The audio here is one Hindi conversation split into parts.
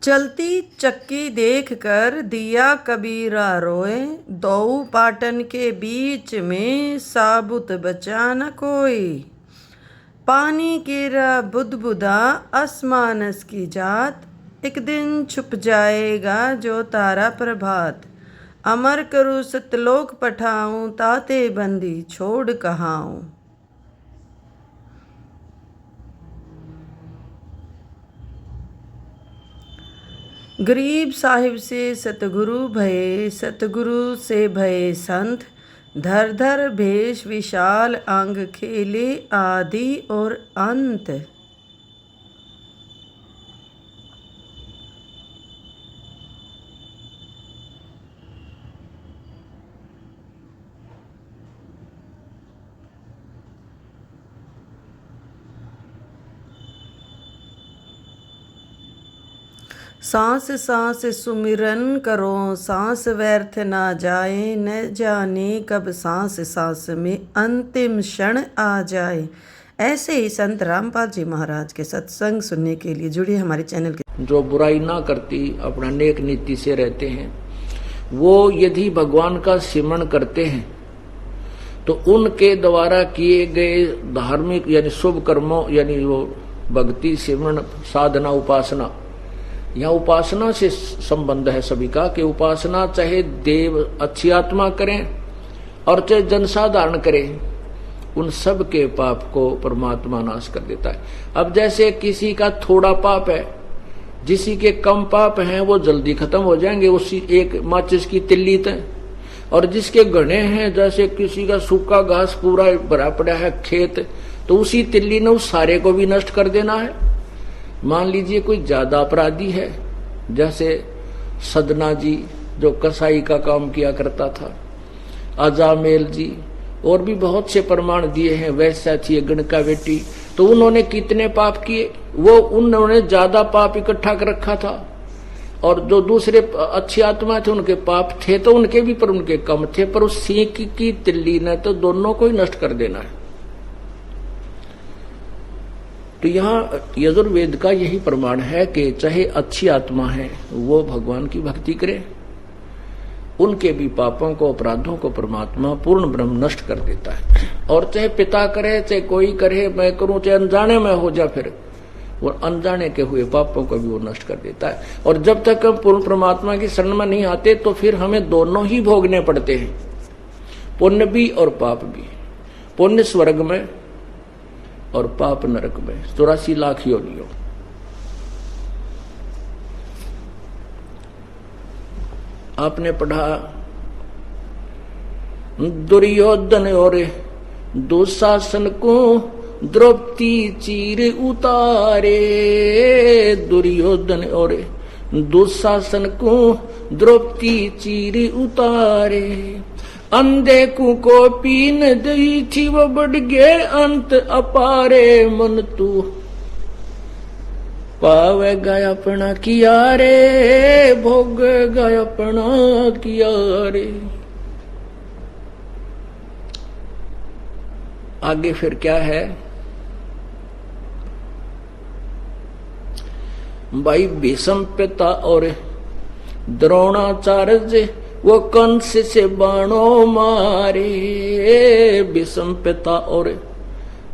चलती चक्की देखकर दिया कबीरा रोए, दो पाटन के बीच में साबुत बचा न कोई। पानी गिरा बुदबुदा आसमानस की जात, एक दिन छुप जाएगा जो तारा प्रभात। अमर करूँ सतलोक पठाऊं, ताते बंदी छोड़ कहाऊं। गरीब साहिब से सतगुरु भये, सतगुरु से भये संत। धर धर भेष विशाल अंग, खेले आदि और अंत। सांस सांस सुमिरन करो, सांस व्यर्थ ना जाए। न जाने कब सांस सांस में अंतिम क्षण आ जाए। ऐसे ही संत रामपाल जी महाराज के सत्संग सुनने के लिए जुड़िए हमारे चैनल के। जो बुराई ना करती, अपना नेक नीति से रहते हैं, वो यदि भगवान का सिमरण करते हैं तो उनके द्वारा किए गए धार्मिक यानी शुभ कर्मों यानी वो भक्ति सिमरण साधना उपासना, यहाँ उपासना से संबंध है सभी का कि उपासना चाहे देव अच्छी आत्मा करें और चाहे जनसाधारण करें, उन सब के पाप को परमात्मा नाश कर देता है। अब जैसे किसी का थोड़ा पाप है, जिसी के कम पाप हैं वो जल्दी खत्म हो जाएंगे उसी एक माचिस की तिल्ली तक, और जिसके घने हैं जैसे किसी का सूखा घास पूरा भरा पड़ा है खेत, तो उसी तिल्ली ने उस सारे को भी नष्ट कर देना है। मान लीजिए कोई ज्यादा अपराधी है, जैसे सदना जी जो कसाई का काम किया करता था, अजामेल जी, और भी बहुत से प्रमाण दिए हैं, वैसा थी गणका बेटी, तो उन्होंने कितने पाप किए, वो उन्होंने ज्यादा पाप इकट्ठा कर रखा था, और जो दूसरे अच्छी आत्मा थे उनके पाप थे तो उनके भी पर उनके कम थे, पर उस सीख की तिल्ली ने तो दोनों को ही नष्ट कर देना है। तो यहाँ यजुर्वेद का यही प्रमाण है कि चाहे अच्छी आत्मा है वो भगवान की भक्ति करे, उनके भी पापों को अपराधों को परमात्मा पूर्ण ब्रह्म नष्ट कर देता है। और चाहे पिता करे चाहे कोई करे, मैं करूं चाहे अनजाने में हो जा, फिर वो अनजाने के हुए पापों को भी वो नष्ट कर देता है। और जब तक हम पूर्ण परमात्मा की शरण में नहीं आते तो फिर हमें दोनों ही भोगने पड़ते हैं, पुण्य भी और पाप भी। पुण्य स्वर्ग में और पाप नरक में, 84 लाख योनियों। आपने पढ़ा दुर्योधन और दुशासन को द्रौपदी चीर उतारे, दुर्योधन और दुशासन को द्रौपदी चीर उतारे। अंधे को पीन दी थी वो बढ़ गए अंत अपारे, मन तू पावेगा अपना किया रे, भोगेगा अपना किया रे। आगे फिर क्या है भाई, भीष्म पिता और द्रोणाचार्य वो कंस से बाणों मारे, भीष्म पिता और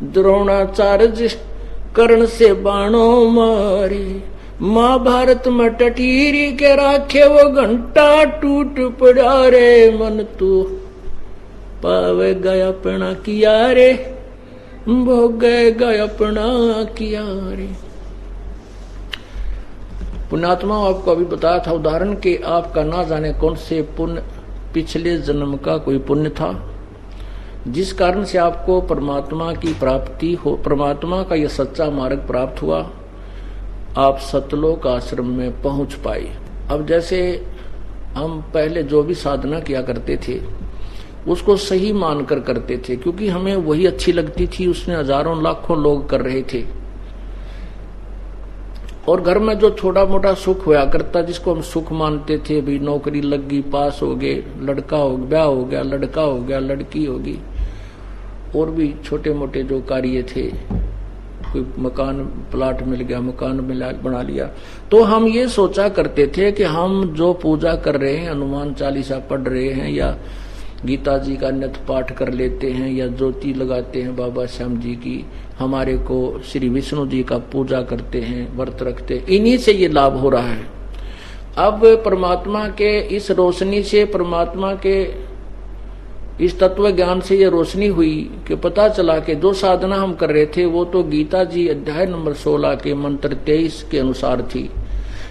द्रोणाचार्य कर्ण से बाणों मारे। महाभारत में टटीरी के राखे वो घंटा टूट पड़ा रे, मन तू पावेगा अपना किया रे, भोगेगा अपना किया रे। पुण्यात्मा आपको अभी बताया था उदाहरण कि आपका ना जाने कौन से पुण्य पिछले जन्म का कोई पुण्य था जिस कारण से आपको परमात्मा की प्राप्ति हो, परमात्मा का यह सच्चा मार्ग प्राप्त हुआ, आप सतलोक आश्रम में पहुंच पाए। अब जैसे हम पहले जो भी साधना किया करते थे उसको सही मानकर करते थे, क्योंकि हमें वही अच्छी लगती थी, उसमें हजारों लाखों लोग कर रहे थे, और घर में जो छोटा मोटा सुख होया करता जिसको हम सुख मानते थे, भी नौकरी लग गई, पास हो गए, लड़का हो गया, ब्याह हो गया, लड़का हो गया, लड़की होगी, और भी छोटे मोटे जो कार्य थे कोई मकान प्लाट मिल गया, मकान बना लिया। तो हम ये सोचा करते थे कि हम जो पूजा कर रहे हैं, हनुमान चालीसा पढ़ रहे हैं या गीता जी का नित पाठ कर लेते हैं या ज्योति लगाते हैं बाबा श्याम जी की, हमारे को श्री विष्णु जी का पूजा करते हैं, व्रत रखते हैं, इन्हीं से ये लाभ हो रहा है। अब परमात्मा के इस रोशनी से, परमात्मा के इस तत्व ज्ञान से ये रोशनी हुई कि पता चला कि जो साधना हम कर रहे थे वो तो गीता जी अध्याय नंबर 16 के मंत्र 23 के अनुसार थी।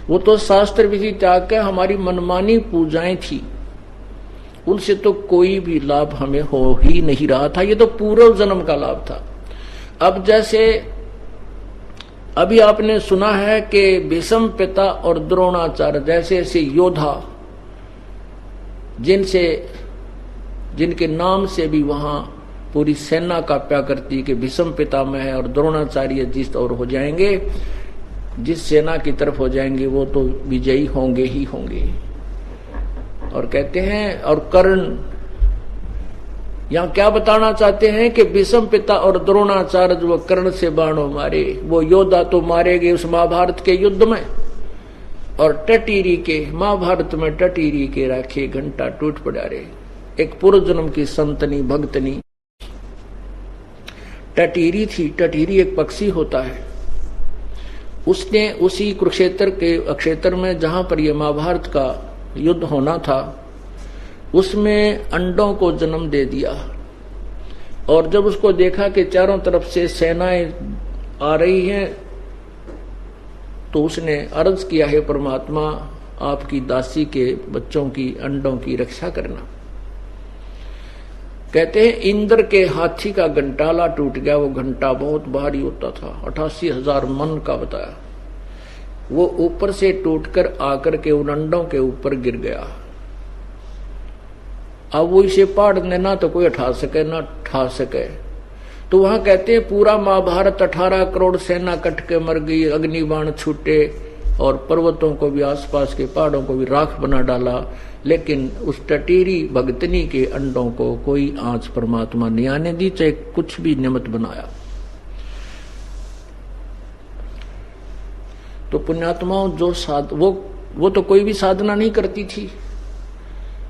वो तो शास्त्र विधि त्याग कर हमारी मनमानी पूजाएं थी, उनसे तो कोई भी लाभ हमें हो ही नहीं रहा था। ये तो पूर्व जन्म का लाभ था। अब जैसे अभी आपने सुना है कि भीष्म पिता और द्रोणाचार्य जैसे ऐसे योद्धा जिनके नाम से भी वहां पूरी सेना कांपा करती कि भीष्म पितामह है और द्रोणाचार्य जिस और हो जाएंगे, जिस सेना की तरफ हो जाएंगे वो तो विजयी होंगे ही होंगे। और कहते हैं, और कर्ण यहां क्या बताना चाहते हैं कि भीष्म पिता और द्रोणाचार्य जो कर्ण से बाणों मारे, वो योद्धा तो मारे गए उस महाभारत के युद्ध में। और टटीरी के, महाभारत में टटीरी के राखे घंटा टूट पड़ा रे। एक पूर्व जन्म की संतनी भक्तनी टटीरी थी। टटीरी एक पक्षी होता है। उसने उसी कुरुक्षेत्र के अक्षेत्र में जहां पर यह महाभारत का युद्ध होना था, उसमें अंडों को जन्म दे दिया। और जब उसको देखा कि चारों तरफ से सेनाएं आ रही हैं, तो उसने अर्ज किया, है परमात्मा आपकी दासी के बच्चों की अंडों की रक्षा करना। कहते हैं इंद्र के हाथी का घंटाला टूट गया। वो घंटा बहुत भारी होता था, 88,000 मन का बताया। वो ऊपर से टूटकर आकर के उन अंडों के ऊपर गिर गया। अब वो इसे पाड़ने ना तो कोई उठा सके ना उठा सके। तो वहां कहते हैं पूरा महाभारत 18 करोड़ सेना कट के मर गई, अग्निबाण छूटे और पर्वतों को भी, आसपास के पहाड़ों को भी राख बना डाला। लेकिन उस टटीरी भगतनी के अंडों को कोई आंच परमात्मा नहीं आने दी, चाहे कुछ भी निमित्त बनाया। तो पुण्यात्माओं जो वो तो कोई भी साधना नहीं करती थी।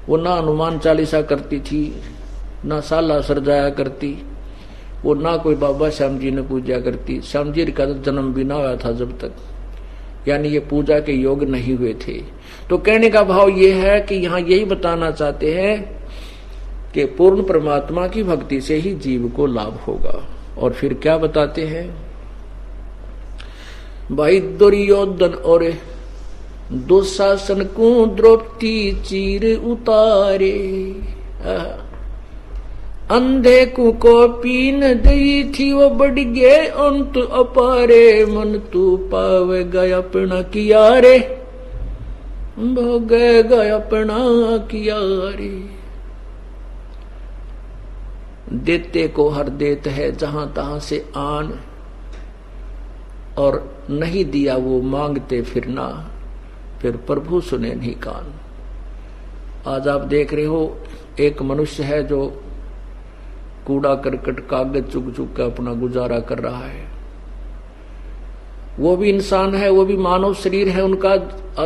वो ना हनुमान चालीसा करती थी, ना साला सरजाया करती, वो ना कोई बाबा श्याम जी ने पूजा करती। श्याम जी का जन्म भी ना हुआ था जब तक, यानी ये पूजा के योग नहीं हुए थे। तो कहने का भाव ये है कि यहाँ यही बताना चाहते हैं कि पूर्ण परमात्मा की भक्ति से ही जीव को लाभ होगा। और फिर क्या बताते हैं भाई, दुर्योधन और दुशासन को द्रौपदी चीर उतारे, अंधे को पीन दई थी वो बढ़ गए अंत अपारे, मन तू पावे गया अपना किया रे, भोगे गया अपना किया रे। देते को हर देत है जहां तहां से आन, और नहीं दिया वो मांगते फिरना, फिर प्रभु सुने नहीं कान। आज आप देख रहे हो एक मनुष्य है जो कूड़ा करकट कागज चुग चुग कर अपना गुजारा कर रहा है। वो भी इंसान है, वो भी मानव शरीर है उनका।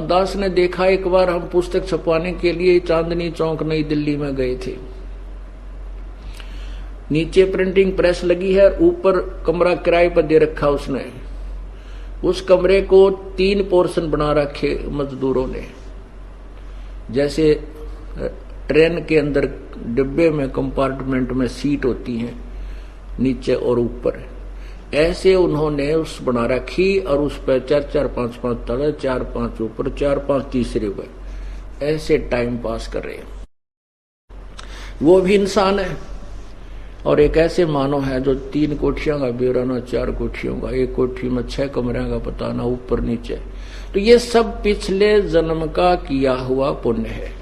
दास ने देखा, एक बार हम पुस्तक छपवाने के लिए चांदनी चौक नई दिल्ली में गए थे। नीचे प्रिंटिंग प्रेस लगी है, ऊपर कमरा किराए पर दे रखा उसने। उस कमरे को 3 पोर्शन बना रखे मजदूरों ने, जैसे ट्रेन के अंदर डिब्बे में कंपार्टमेंट में सीट होती हैं नीचे और ऊपर, ऐसे उन्होंने उस बना रखी। और उस पर 4-4, 5-5 तले, 4-5 ऊपर, 4-5 तीसरे पर, ऐसे टाइम पास कर रहे हैं। वो भी इंसान है। और एक ऐसे मानव है जो 3 कोठियों का ब्यौरा, ना 4 कोठियों का, एक कोठी में 6 कमरे का पता, ना ऊपर नीचे। तो ये सब पिछले जन्म का किया हुआ पुण्य है।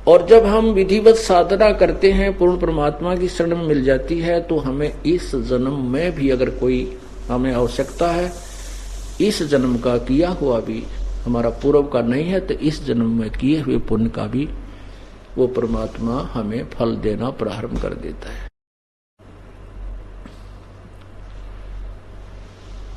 और जब हम विधिवत साधना करते हैं, पूर्ण परमात्मा की शरण में मिल जाती है, तो हमें इस जन्म में भी अगर कोई हमें आवश्यकता है, इस जन्म का किया हुआ भी हमारा पूर्व का नहीं है, तो इस जन्म में किए हुए पुण्य का भी वो परमात्मा हमें फल देना प्रारंभ कर देता है।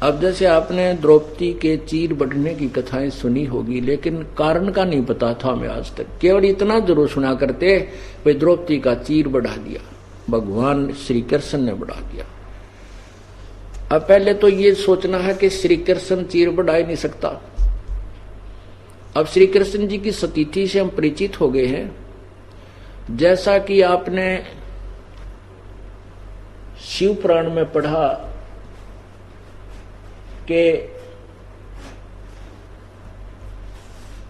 अब जैसे आपने द्रौपदी के चीर बढ़ने की कथाएं सुनी होगी, लेकिन कारण का नहीं पता था हमें आज तक। केवल इतना जरूर सुना करते भाई द्रौपदी का चीर बढ़ा दिया, भगवान श्री कृष्ण ने बढ़ा दिया। अब पहले तो ये सोचना है कि श्री कृष्ण चीर बढ़ा ही नहीं सकता। अब श्री कृष्ण जी की सतीथि से हम परिचित हो गए हैं। जैसा कि आपने शिव पुराण में पढ़ा कि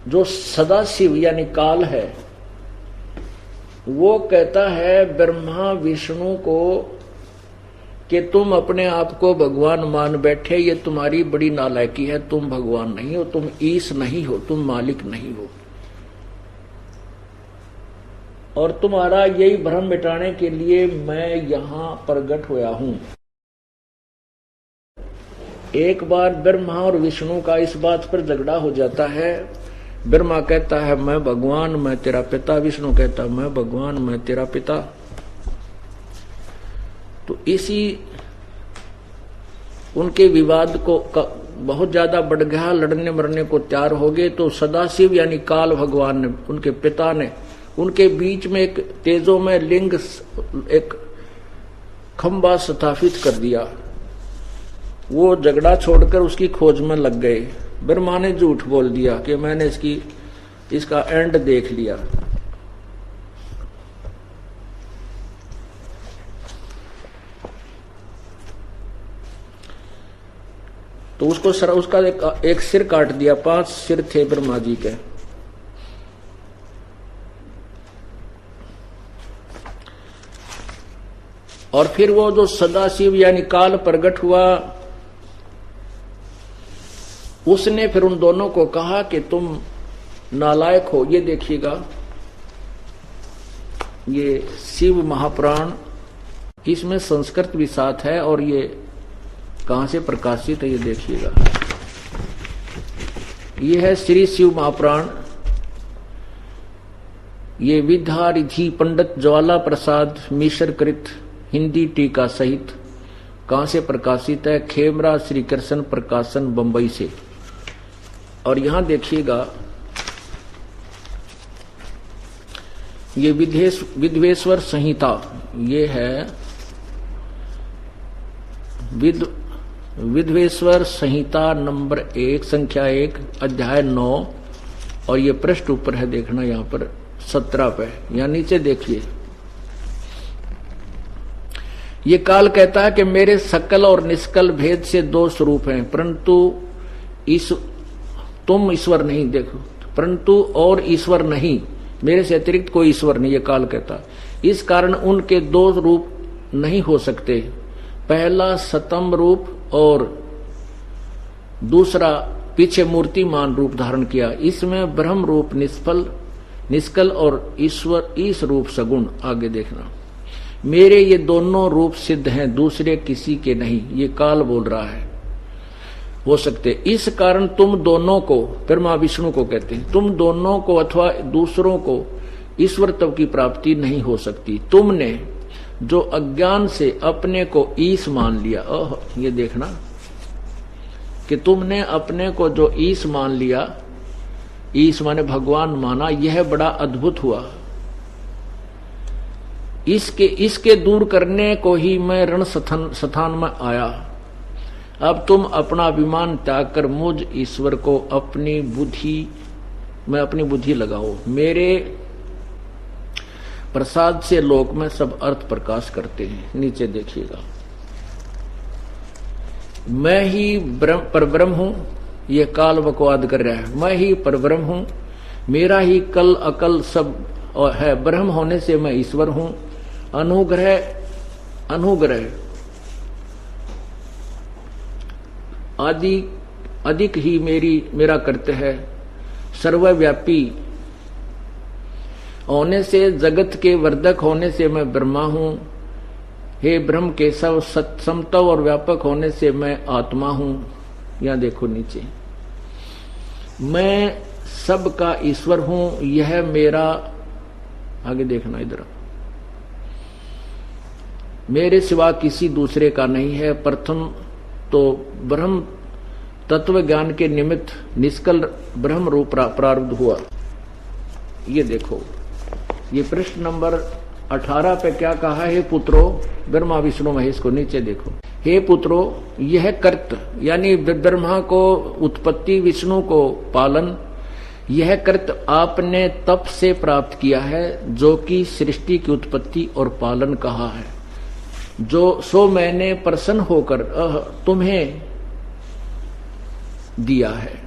जो सदाशिव यानी काल है, वो कहता है ब्रह्मा विष्णु को कि तुम अपने आप को भगवान मान बैठे, ये तुम्हारी बड़ी नालायकी है, तुम भगवान नहीं हो, तुम ईश नहीं हो, तुम मालिक नहीं हो, और तुम्हारा यही भ्रम मिटाने के लिए मैं यहां प्रकट हुआ हूं। एक बार ब्रह्मा और विष्णु का इस बात पर झगड़ा हो जाता है। ब्रह्मा कहता है मैं भगवान, मैं तेरा पिता, विष्णु कहता है मैं भगवान, मैं तेरा पिता। तो इसी उनके विवाद को बहुत ज्यादा बढ़ गया, लड़ने मरने को तैयार हो गए। तो सदाशिव यानी काल भगवान ने, उनके पिता ने, उनके बीच में एक तेजो में लिंग, एक खंबा स्थापित कर दिया। वो झगड़ा छोड़कर उसकी खोज में लग गए। ब्रह्मा ने झूठ बोल दिया कि मैंने इसका एंड देख लिया। तो उसका एक सिर काट दिया। 5 सिर थे ब्रह्मा जी के। और फिर वो जो सदाशिव यानी काल प्रकट हुआ, उसने फिर उन दोनों को कहा कि तुम नालायक हो। ये देखिएगा, ये शिव महापुराण, इसमें संस्कृत भी साथ है, और ये कहां से प्रकाशित है ये देखिएगा। ये है श्री शिव महापुराण। ये विद्यारिधि पंडित ज्वाला प्रसाद मिश्र कृत हिंदी टीका सहित कहां से प्रकाशित है? खेमरा श्री कृष्ण प्रकाशन बंबई से। और यहां देखिएगा, ये विद्वेश्वर संहिता, ये है विद्वेश्वर संहिता नंबर 1 संख्या 1 अध्याय 9, और ये पृष्ठ ऊपर है, देखना यहां पर 17 पे, या नीचे देखिए। ये काल कहता है कि मेरे सकल और निष्कल भेद से 2 स्वरूप हैं, परंतु तुम ईश्वर नहीं, देखो, परंतु और ईश्वर नहीं, मेरे से अतिरिक्त कोई ईश्वर नहीं, ये काल कहता। इस कारण उनके 2 रूप नहीं हो सकते। पहला सतम रूप और दूसरा पीछे मूर्तिमान रूप धारण किया। इसमें ब्रह्म रूप निष्कल और ईश्वर ईश रूप सगुण। आगे देखना, मेरे ये दोनों रूप सिद्ध हैं, दूसरे किसी के नहीं, ये काल बोल रहा है, हो सकते। इस कारण तुम दोनों को, ब्रह्मा विष्णु को कहते हैं, तुम दोनों को अथवा दूसरों को ईश्वरत्व की प्राप्ति नहीं हो सकती। तुमने जो अज्ञान से अपने को ईश मान लिया, ओह, ये देखना कि तुमने अपने को जो ईश मान लिया, ईश माने भगवान माना, यह बड़ा अद्भुत हुआ। इसके दूर करने को ही मैं रण स्थान में आया। अब तुम अपना अभिमान त्याग कर मुझ ईश्वर को अपनी बुद्धि लगाओ। मेरे प्रसाद से लोक में सब अर्थ प्रकाश करते हैं। नीचे देखिएगा, मैं ही परब्रह्म हूं, ये काल बकवाद कर रहा है। मैं ही परब्रह्म हूं, मेरा ही कल अकल सब है। ब्रह्म होने से मैं ईश्वर हूं। अनुग्रह आदि अधिक ही मेरा कर्तव्य है। सर्वव्यापी होने से, जगत के वर्धक होने से मैं ब्रह्मा हूं। हे ब्रह्म के सब समतव और व्यापक होने से मैं आत्मा हूं। यहां देखो नीचे, मैं सबका ईश्वर हूं। यह मेरा, आगे देखना इधर, मेरे सिवा किसी दूसरे का नहीं है। प्रथम तो ब्रह्म तत्व ज्ञान के निमित्त निष्कल ब्रह्म रूप प्रारब्ध हुआ। ये देखो, ये पृष्ठ नंबर 18 पे क्या कहा है? पुत्रो, ब्रह्मा विष्णु महेश को नीचे देखो। हे पुत्रो, यह कर्त यानी ब्रह्मा को उत्पत्ति, विष्णु को पालन, यह कर्त आपने तप से प्राप्त किया है, जो कि सृष्टि की उत्पत्ति और पालन कहा है। जो सो मैंने प्रसन्न होकर तुम्हें दिया है।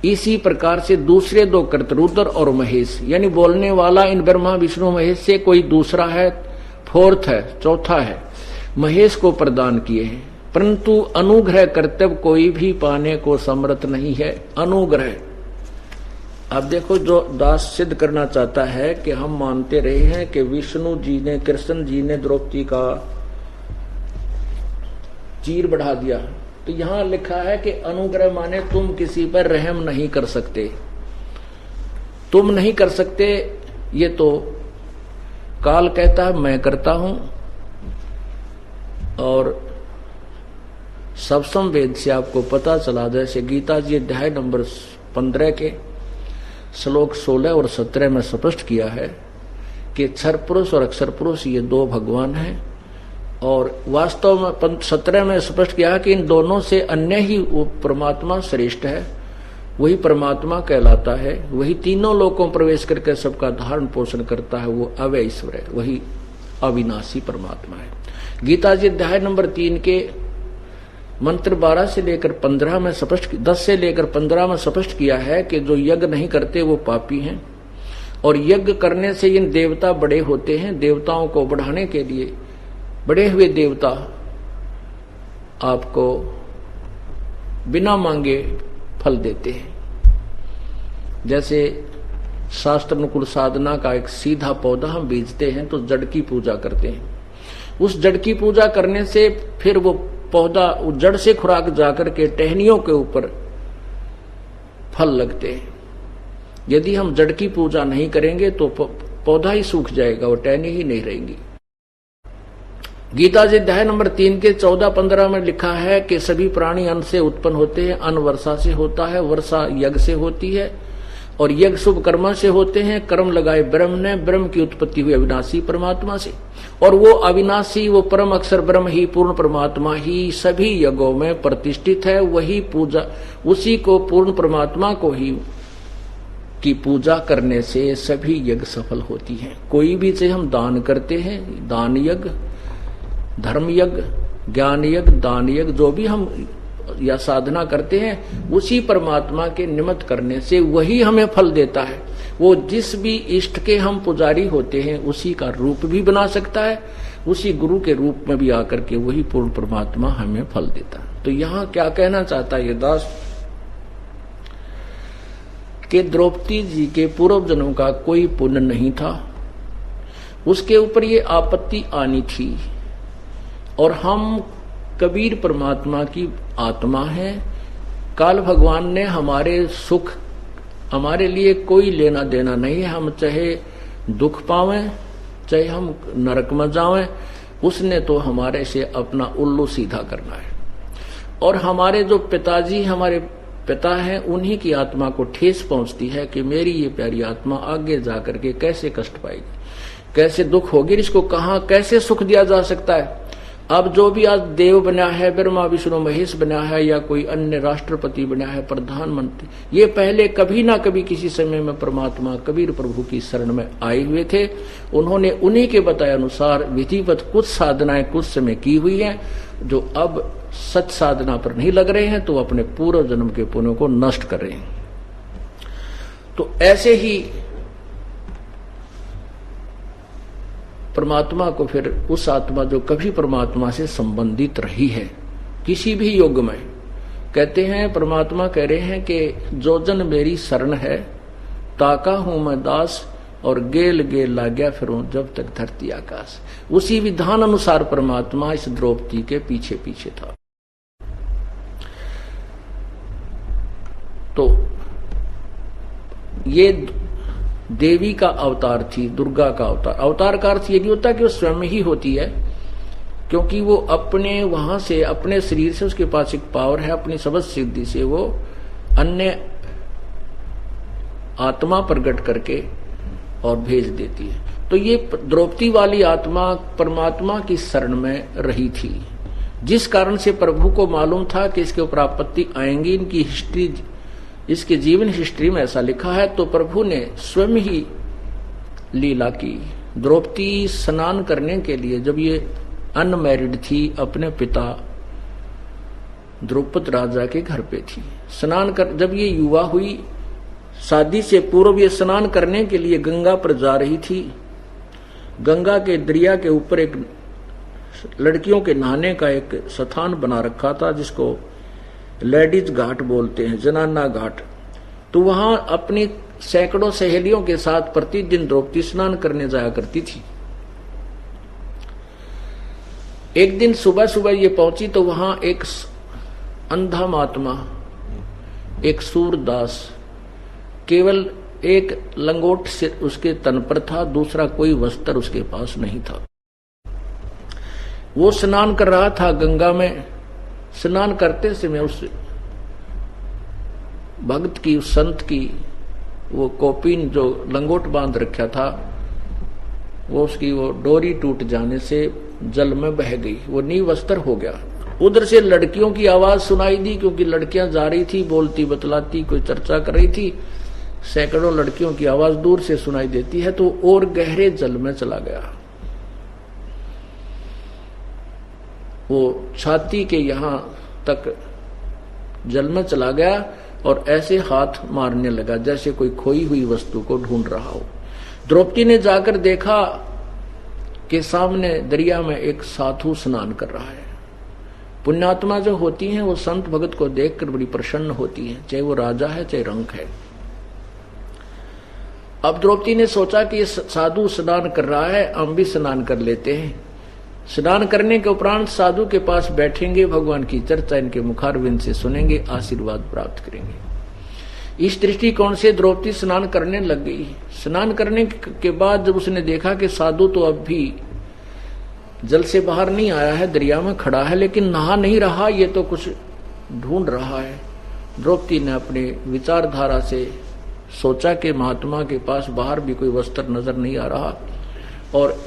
इसी प्रकार से दूसरे दो कर्त रुद्र और महेश, यानी बोलने वाला इन ब्रह्मा विष्णु महेश से कोई दूसरा है, फोर्थ है, चौथा है, महेश को प्रदान किए हैं। परंतु अनुग्रह कर्तव्य कोई भी पाने को समर्थ नहीं है। अनुग्रह, अब देखो, जो दास सिद्ध करना चाहता है कि हम मानते रहे हैं कि विष्णु जी ने, कृष्ण जी ने द्रौपदी का चीर बढ़ा दिया, तो यहां लिखा है कि अनुग्रह माने तुम किसी पर रहम नहीं कर सकते, तुम नहीं कर सकते। ये तो काल कहता है मैं करता हूं, और सप्तम वेद से आपको पता चला, जैसे गीता जी अध्याय नंबर 15 के श्लोक 16 और 17 में स्पष्ट किया है कि अक्षर पुरुष और अक्षर पुरुष ये दो भगवान हैं, और वास्तव में 17 में स्पष्ट किया कि इन दोनों से अन्य ही वो परमात्मा श्रेष्ठ है, वही परमात्मा कहलाता है, वही तीनों लोकों प्रवेश करके सबका धारण पोषण करता है, वो अव्यय ईश्वर है, वही अविनाशी परमात्मा है। गीता जी अध्याय नंबर 3 के मंत्र 12 से लेकर 15 में स्पष्ट, 10 से लेकर 15 में स्पष्ट किया है कि जो यज्ञ नहीं करते वो पापी हैं, और यज्ञ करने से इन देवता बड़े होते हैं। देवताओं को बढ़ाने के लिए बड़े हुए देवता आपको बिना मांगे फल देते हैं। जैसे शास्त्र अनुकूल साधना का एक सीधा पौधा हम बीजते हैं तो जड़ की पूजा करते हैं, उस जड़ की पूजा करने से फिर वो पौधा उस जड़ से खुराक जाकर के टहनियों के ऊपर फल लगते हैं। यदि हम जड़ की पूजा नहीं करेंगे तो पौधा ही सूख जाएगा, वो टहनी ही नहीं रहेंगी। गीता जी अध्याय नंबर 3 के 14-15 में लिखा है कि सभी प्राणी अन्न से उत्पन्न होते हैं, अन्न वर्षा से होता है, वर्षा यज्ञ से होती है, और यज्ञ शुभ कर्म से होते हैं। कर्म लगाए ब्रह्म ने, ब्रह्म की उत्पत्ति हुई अविनाशी परमात्मा से, और वो अविनाशी, वो परम अक्षर ब्रह्म ही, पूर्ण परमात्मा ही सभी यज्ञों में प्रतिष्ठित है। वही पूजा, उसी को पूर्ण परमात्मा को ही की पूजा करने से सभी यज्ञ सफल होती हैं। कोई भी चीज हम दान करते हैं, दान यज्ञ, धर्म यज्ञ, ज्ञान यज्ञ, दान यज्ञ, जो भी हम या साधना करते हैं, उसी परमात्मा के निमित्त करने से वही हमें फल देता है। वो जिस भी इष्ट के हम पुजारी होते हैं उसी का रूप भी बना सकता है, उसी गुरु के रूप में भी आकर के वही पूर्ण परमात्मा हमें फल देता है। तो यहाँ क्या कहना चाहता है ये दास कि द्रौपदी जी के पूर्व जन्म का कोई पुण्य नहीं था, उसके ऊपर ये आपत्ति आनी थी, और हम कबीर परमात्मा की आत्मा है। काल भगवान ने हमारे सुख, हमारे लिए कोई लेना देना नहीं है। हम चाहे दुख पावें, चाहे हम नरक में जावें, उसने तो हमारे से अपना उल्लू सीधा करना है। और हमारे जो पिताजी, हमारे पिता हैं, उन्हीं की आत्मा को ठेस पहुंचती है कि मेरी ये प्यारी आत्मा आगे जाकर के कैसे कष्ट पाएगी, कैसे दुख होगी, इसको कहां कैसे सुख दिया जा सकता है। अब जो भी आज देव बना है, ब्रह्मा विष्णु महेश बना है, या कोई अन्य राष्ट्रपति बना है, प्रधानमंत्री, ये पहले कभी ना कभी किसी समय में परमात्मा कबीर प्रभु की शरण में आए हुए थे। उन्होंने उन्हीं के बताए अनुसार विधिवत कुछ साधनाएं कुछ समय की हुई हैं, जो अब सच साधना पर नहीं लग रहे हैं, तो अपने पूर्व जन्म के पुण्यों को नष्ट कर रहे हैं। तो ऐसे ही परमात्मा को फिर उस आत्मा जो कभी परमात्मा से संबंधित रही है किसी भी युग में, कहते हैं, परमात्मा कह रहे हैं कि जो जन मेरी शरण है, ताका हूं मैं दास, और गेल गेल लाग्या फिरूं जब तक धरती आकाश। उसी विधान अनुसार परमात्मा इस द्रौपदी के पीछे पीछे था। तो ये देवी का अवतार थी, दुर्गा का अवतार। अवतार का अर्थ ये नहीं होता कि वो स्वयं ही होती है, क्योंकि वो अपने वहां से, अपने शरीर से उसके पास एक पावर है, अपनी सबद सिद्धि से वो अन्य आत्मा प्रकट करके और भेज देती है। तो ये द्रौपदी वाली आत्मा परमात्मा की शरण में रही थी, जिस कारण से प्रभु को मालूम था कि इसके ऊपर आपत्ति आएंगी। इनकी हिस्ट्री, इसके जीवन हिस्ट्री में ऐसा लिखा है। तो प्रभु ने स्वयं ही लीला की। द्रौपदी स्नान करने के लिए, जब ये अनमैरिड थी, अपने पिता द्रौपद राजा के घर पे थी, स्नान कर, जब ये युवा हुई, शादी से पूर्व ये स्नान करने के लिए गंगा पर जा रही थी। गंगा के दरिया के ऊपर एक लड़कियों के नहाने का एक स्थान बना रखा था, जिसको लेडीज घाट बोलते हैं, जनाना घाट। तो वहां अपनी सैकड़ों सहेलियों के साथ प्रतिदिन द्रौपदी स्नान करने जाया करती थी। एक दिन सुबह सुबह ये पहुंची तो वहां एक अंधा महात्मा, एक सूरदास, केवल एक लंगोट से उसके तन पर था, दूसरा कोई वस्त्र उसके पास नहीं था। वो स्नान कर रहा था गंगा में। स्नान करते समय उस भक्त की, उस संत की वो कौपीन जो लंगोट बांध रखा था, वो उसकी वो डोरी टूट जाने से जल में बह गई, वो निवस्त्र हो गया। उधर से लड़कियों की आवाज सुनाई दी, क्योंकि लड़कियां जा रही थी, बोलती बतलाती, कोई चर्चा कर रही थी। सैकड़ों लड़कियों की आवाज दूर से सुनाई देती है। तो और गहरे जल में चला गया। वो छाती के यहां तक जल में चला गया और ऐसे हाथ मारने लगा जैसे कोई खोई हुई वस्तु को ढूंढ रहा हो। द्रौपदी ने जाकर देखा कि सामने दरिया में एक साधु स्नान कर रहा है। पुण्यात्मा जो होती हैं वो संत भगत को देखकर बड़ी प्रसन्न होती हैं, चाहे वो राजा है चाहे रंक है। अब द्रौपदी ने सोचा कि ये साधु स्नान कर रहा है, हम भी स्नान कर लेते हैं। स्नान करने के उपरांत साधु के पास बैठेंगे, भगवान की चर्चा इनके मुखारविंद से सुनेंगे, आशीर्वाद प्राप्त करेंगे। इस दृष्टिकोण से द्रौपदी स्नान करने लग गई। स्नान करने के बाद जब उसने देखा कि साधु तो अब भी जल से बाहर नहीं आया है, दरिया में खड़ा है, लेकिन नहा नहीं रहा, ये तो कुछ ढूंढ रहा है। द्रौपदी ने अपने विचारधारा से सोचा कि महात्मा के पास बाहर भी कोई वस्त्र नजर नहीं आ रहा, और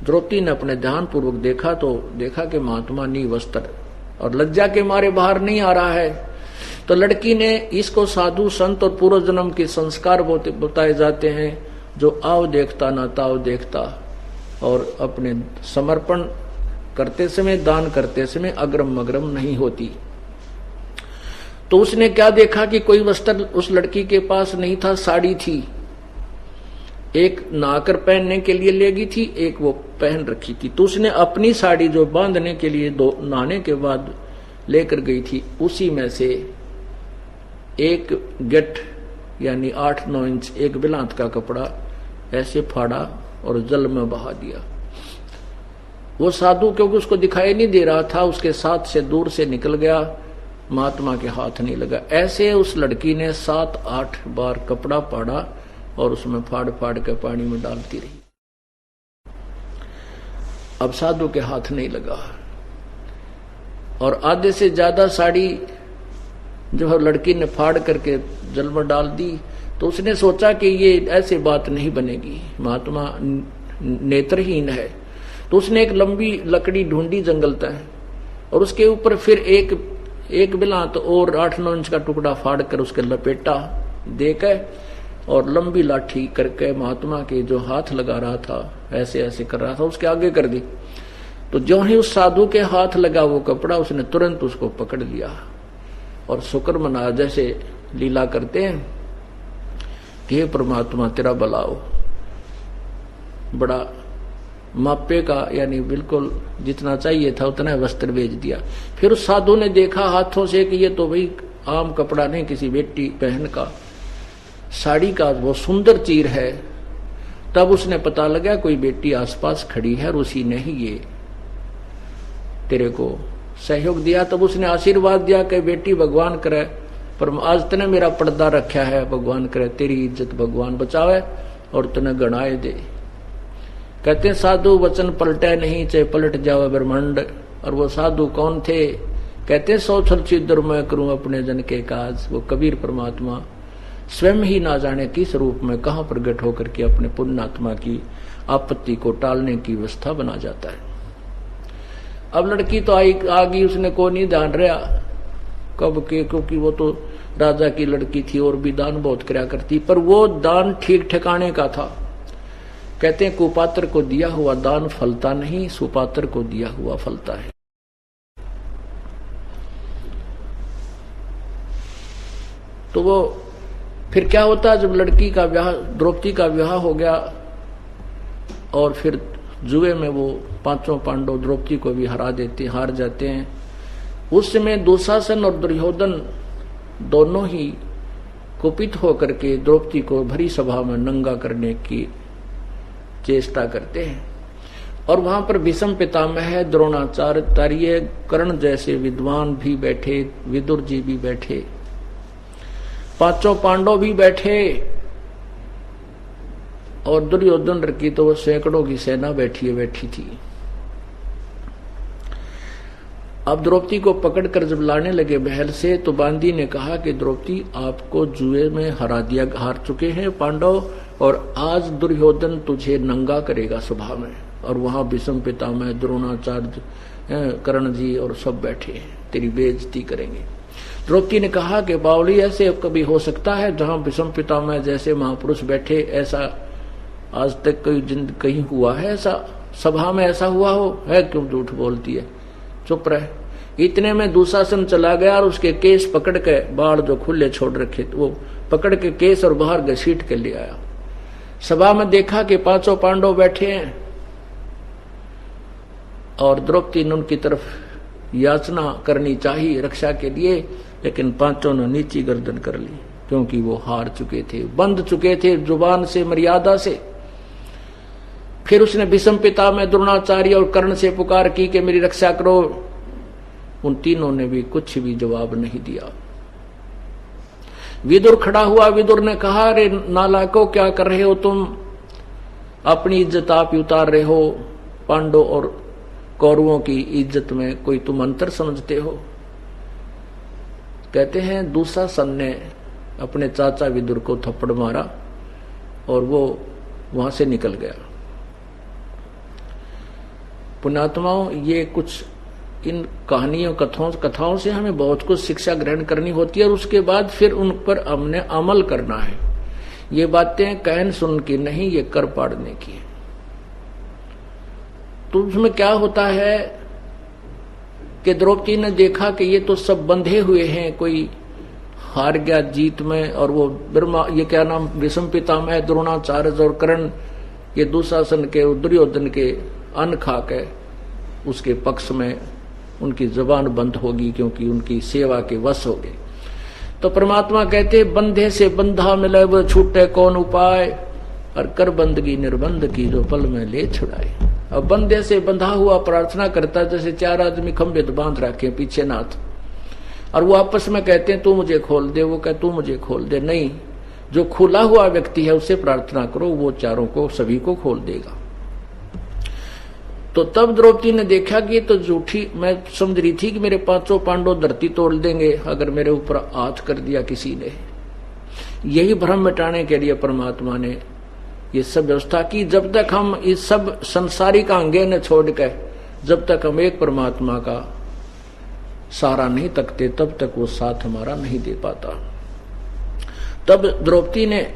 द्रौपदी ने अपने ध्यान पूर्वक देखा तो देखा कि महात्मा निवस्त्र और लज्जा के मारे बाहर नहीं आ रहा है। तो लड़की ने, इसको साधु संत और पूर्व जन्म के संस्कार बताए जाते हैं, जो आओ देखता ना ताओ देखता, और अपने समर्पण करते समय, दान करते समय अग्रम मग्रम नहीं होती। तो उसने क्या देखा कि कोई वस्त्र उस लड़की के पास नहीं था, साड़ी थी, एक नहाकर पहनने के लिए ले गई थी, एक वो पहन रखी थी। तो उसने अपनी साड़ी जो बांधने के लिए नहाने के बाद लेकर गई थी, उसी में से एक गट यानी 8-9 इंच एक बिलांत का कपड़ा ऐसे फाड़ा और जल में बहा दिया। वो साधु क्योंकि उसको दिखाई नहीं दे रहा था, उसके साथ से दूर से निकल गया, महात्मा के हाथ नहीं लगा। ऐसे उस लड़की ने 7-8 बार कपड़ा फाड़ा और उसमें फाड़ फाड़ के पानी में डालती रही। अब साधु के हाथ नहीं लगा, और आधे से ज्यादा साड़ी जो लड़की ने फाड़ करके जल में डाल दी। तो उसने सोचा कि ये ऐसे बात नहीं बनेगी, महात्मा नेत्रहीन है। तो उसने एक लंबी लकड़ी ढूंढी जंगल तक, और उसके ऊपर फिर एक बिलात और 8-9 इंच का टुकड़ा फाड़ कर उसके लपेटा देकर और लंबी लाठी करके महात्मा के जो हाथ लगा रहा था, ऐसे ऐसे कर रहा था, उसके आगे कर दी। तो जो ही उस साधु के हाथ लगा वो कपड़ा, उसने तुरंत उसको पकड़ लिया और शुक्र मनाया, जैसे लीला करते हैं कि हे परमात्मा तेरा भला हो। बड़ा मापे का, यानी बिल्कुल जितना चाहिए था उतना वस्त्र भेज दिया। फिर उस साधु ने देखा हाथों से कि ये तो भाई आम कपड़ा नहीं, किसी बेटी बहन का साड़ी का वो सुंदर चीर है। तब उसने पता लगा कोई बेटी आसपास खड़ी है और उसी ने ही ये तेरे को सहयोग दिया। तब उसने आशीर्वाद दिया कि बेटी भगवान करे, पर आज तने मेरा पर्दा रखा है, भगवान करे तेरी इज्जत भगवान बचावे और तने गणाए दे। कहते हैं साधु वचन पलटे नहीं, चाहे पलट जावे ब्रह्मांड। और वो साधु कौन थे? कहते हैं 100 छल छिद्र मैं करूं अपने जन के काज। वो कबीर परमात्मा स्वयं ही ना जाने किस रूप में कहां प्रकट होकर के अपने पुण्यात्मा की आपत्ति को टालने की व्यवस्था बना जाता है। अब लड़की तो आ गई, उसने को नहीं ध्यान रहा कब के, क्योंकि वो तो राजा की लड़की थी और भी दान बहुत कराया करती, पर वो दान ठीक ठिकाने का था। कहते हैं कुपात्र को दिया हुआ दान फलता नहीं, सुपात्र को दिया हुआ फलता है। तो वो फिर क्या होता, जब लड़की का ब्याह, द्रौपदी का ब्याह हो गया और फिर जुए में वो पांचों पांडव द्रौपदी को भी हार जाते हैं। उस समय दुशासन और दुर्योधन दोनों ही कुपित होकर के द्रौपदी को भरी सभा में नंगा करने की चेष्टा करते हैं। और वहां पर भीष्म पितामह, द्रोणाचार्य, कर्ण जैसे विद्वान भी बैठे, विदुर जी भी बैठे, पांचों पांडव भी बैठे, और दुर्योधन की तो वो सैकड़ों की सेना बैठी थी। अब द्रौपदी को पकड़कर जब लाने लगे महल से, तो बांदी ने कहा कि द्रौपदी आपको जुए में हार चुके हैं पांडव, और आज दुर्योधन तुझे नंगा करेगा सभा में। और वहां भीष्म पितामह, द्रोणाचार्य, कर्ण जी और सब बैठे हैं, तेरी बेइज्जती करेंगे। द्रौपदी ने कहा कि बावली ऐसे कभी हो सकता है जहां भीष्म पितामह जैसे महापुरुष बैठे, ऐसा आज तक कहीं हुआ है? ऐसा सभा में ऐसा हुआ हो? है क्यों झूठ बोलती है, चुप रहे। इतने में दुशासन चला गया और उसके केस पकड़ के, बाढ़ जो खुले छोड़ रखे वो पकड़ के केस और बाहर घसीट के ले आया। सभा में देखा कि पांचों पांडव बैठे हैं और द्रौपदी ने उनकी तरफ याचना करनी चाहिए रक्षा के लिए, लेकिन पांचों ने नीची गर्दन कर ली, क्योंकि वो हार चुके थे, बंध चुके थे जुबान से, मर्यादा से। फिर उसने भीष्म पितामह, द्रोणाचार्य और कर्ण से पुकार की कि मेरी रक्षा करो। उन तीनों ने भी कुछ भी जवाब नहीं दिया। विदुर खड़ा हुआ, विदुर ने कहा, अरे नालायकों क्या कर रहे हो तुम, अपनी इज्जत आप उतार रहे हो, पांडव और कौरवों की इज्जत में कोई तुम अंतर समझते हो? कहते हैं दुशासन ने अपने चाचा विदुर को थप्पड़ मारा और वो वहां से निकल गया। पुण्यात्माओं, ये कुछ इन कहानियों कथाओं से हमें बहुत कुछ शिक्षा ग्रहण करनी होती है और उसके बाद फिर उन पर हमने अमल करना है। ये बातें कहन सुन की नहीं, ये कर पाड़ने की है। तो उसमें क्या होता है कि द्रौपदी ने देखा कि ये तो सब बंधे हुए हैं, कोई हार गया जीत में, और वो ब्रह्मा, ये क्या नाम, भीष्म पितामह, द्रोणाचार्य और कर्ण, ये दुशासन के, दुर्योधन के अन्न खा के उसके पक्ष में उनकी जुबान बंद होगी, क्योंकि उनकी सेवा के वश हो गए। तो परमात्मा कहते, बंधे से बंधा मिले वो छूटे कौन उपाय, और कर बंदगी निर्बंध की जो पल में ले छुड़ाए। अब बंधे से बंधा हुआ प्रार्थना करता, जैसे चार आदमी खंभे तो बांध रखे पीछे नाथ, और वो आपस में कहते हैं तू मुझे खोल दे, वो कहे तू मुझे खोल दे। नहीं, जो खुला हुआ व्यक्ति है उससे प्रार्थना करो, वो चारों को, सभी को खोल देगा। तो तब द्रौपदी ने देखा कि तो झूठी, मैं समझ रही थी कि मेरे पांचों पांडव धरती तोड़ देंगे अगर मेरे ऊपर हाथ कर दिया किसी ने। यही भ्रम मिटाने के लिए परमात्मा ने ये सब व्यवस्था की। जब तक हम इस सब संसारिक अंगे न छोड़ के, जब तक हम एक परमात्मा का सहारा नहीं तकते, तब तक वो साथ हमारा नहीं दे पाता। तब द्रौपदी ने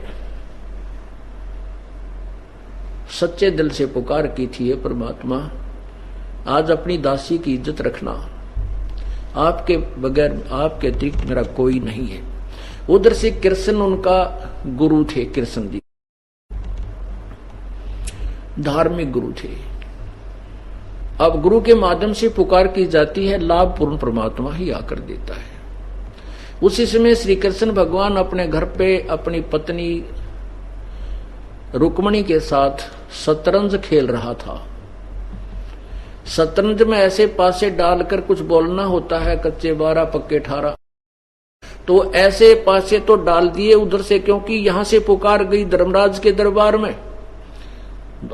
सच्चे दिल से पुकार की थी, हे परमात्मा, आज अपनी दासी की इज्जत रखना, आपके बगैर, आपके अतिरिक्त मेरा कोई नहीं है। उधर से कृष्ण उनका गुरु थे, कृष्ण जी धार्मिक गुरु थे। अब गुरु के माध्यम से पुकार की जाती है, लाभ पूर्ण परमात्मा ही आकर देता है। उसी समय श्री कृष्ण भगवान अपने घर पे अपनी पत्नी रुक्मणी के साथ शतरंज खेल रहा था। शतरंज में ऐसे पासे डालकर कुछ बोलना होता है, कच्चे 12 पक्के 18, तो ऐसे पासे तो डाल दिए उधर से, क्योंकि यहां से पुकार गई धर्मराज के दरबार में।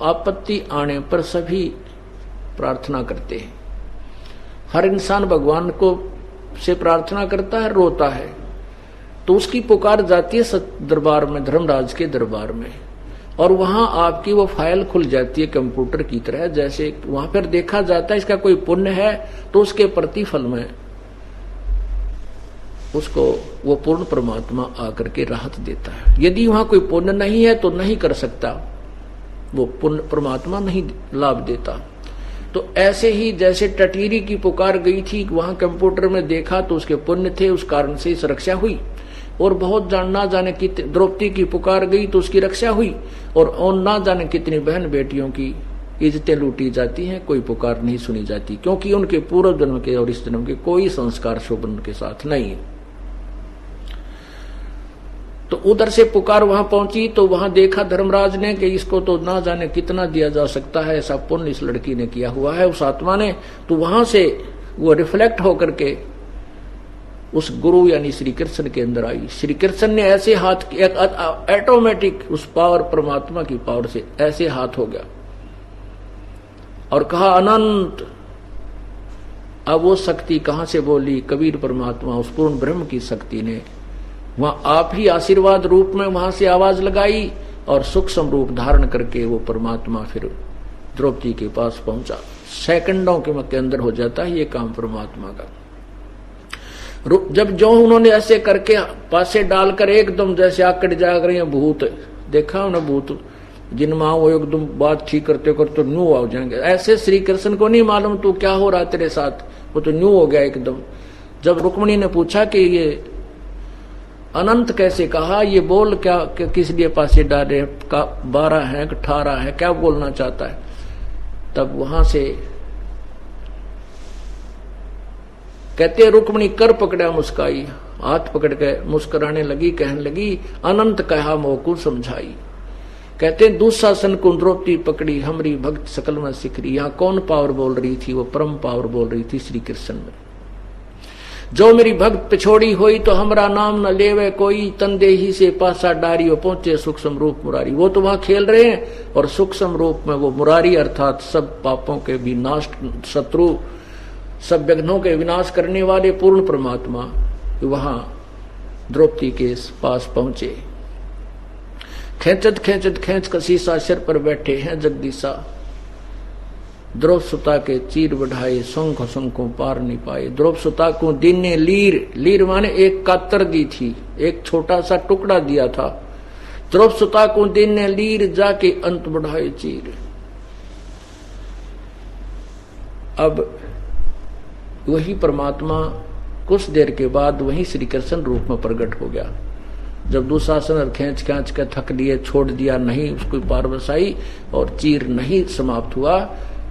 आपत्ति आने पर सभी प्रार्थना करते हैं। हर इंसान भगवान को से प्रार्थना करता है, रोता है, तो उसकी पुकार जाती है दरबार में, धर्मराज के दरबार में, और वहां आपकी वो फाइल खुल जाती है कंप्यूटर की तरह। जैसे वहां पर देखा जाता है इसका कोई पुण्य है तो उसके प्रतिफल में उसको वो पूर्ण परमात्मा आकर के राहत देता है। यदि वहां कोई पुण्य नहीं है तो नहीं कर सकता, वो पुण्य परमात्मा नहीं लाभ देता। तो ऐसे ही जैसे टटीरी की पुकार गई थी, वहां कंप्यूटर में देखा तो उसके पुण्य थे, उस कारण से इस रक्षा हुई। और बहुत ना जाने की द्रौपदी की पुकार गई तो उसकी रक्षा हुई, और ना जाने कितनी बहन बेटियों की इज्जतें लूटी जाती हैं, कोई पुकार नहीं सुनी जाती, क्योंकि उनके पूर्व जन्म के और इस जन्म के कोई संस्कार शुभ उनके साथ नहीं है। तो उधर से पुकार वहां पहुंची तो वहां देखा धर्मराज ने कि इसको तो ना जाने कितना दिया जा सकता है, ऐसा पुण्य इस लड़की ने किया हुआ है, उस आत्मा ने। तो वहां से वो रिफ्लेक्ट होकर के उस गुरु यानी श्री कृष्ण के अंदर आई। श्री कृष्ण ने ऐसे हाथ, ऑटोमेटिक उस पावर, परमात्मा की पावर से ऐसे हाथ हो गया और कहा अनंत। अब वो शक्ति कहां से बोली? कबीर परमात्मा, उस पूर्ण ब्रह्म की शक्ति ने वहां आप ही आशीर्वाद रूप में वहां से आवाज लगाई, और सूक्ष्म रूप धारण करके वो परमात्मा फिर द्रौपदी के पास पहुंचा। सेकंडों के अंदर हो जाता है ये काम परमात्मा का। जब जो उन्होंने ऐसे करके पासे डालकर एकदम जैसे आकड़ जाग रहे हैं भूत, देखा उन्हें भूत जिन माँ वो एकदम बात ठीक करते करते न्यू आ जाएंगे। ऐसे श्री कृष्ण को नहीं मालूम तू क्या हो रहा तेरे साथ, वो तो न्यू हो गया एकदम। जब रुक्मिणी ने पूछा कि ये अनंत कैसे कहा, ये बोल क्या किस लिए पासे डाले, का 12 है 18 है, क्या बोलना चाहता है? तब वहां से कहते रुक्मिणी कर पकड़ा मुस्काई, हाथ पकड़ के मुस्कुराने लगी, कहने लगी अनंत कहा मोकू समझाई। कहते दुशासन को द्रौपदी पकड़ी, हमारी भक्त सकल में सिखरी। यहाँ कौन पावर बोल रही थी? वो परम पावर बोल रही थी श्री कृष्ण में। जो मेरी भक्त पिछोड़ी हुई तो हमरा नाम न लेवे कोई, तंदे ही से पासा डारी वो पहुंचे सूक्ष्म रूप मुरारी। वो तो वहां खेल रहे हैं, और सूक्ष्म रूप में वो मुरारी अर्थात सब पापों के विनाश, शत्रु सब विघ्नों के विनाश करने वाले पूर्ण परमात्मा वहां द्रौपदी के पास पहुंचे। खेचत खेचत खेच कसीसा सिर पर बैठे हैं जगदीशा, द्रौपसुता के चीर बढ़ाए, शंख शंखों पार नहीं पाए। द्रौपसुता को दिन ने लीर, लीर माने एक कातर दी थी, एक छोटा सा टुकड़ा दिया था। द्रौपसुता को दिन ने लीर, जाके अंत बढ़ाए चीर। अब वही परमात्मा कुछ देर के बाद वही श्री कृष्ण रूप में प्रकट हो गया। जब दुशासन और खींच खींच कर थक लिए, छोड़ दिया, नहीं उसको पार बसाई और चीर नहीं समाप्त हुआ,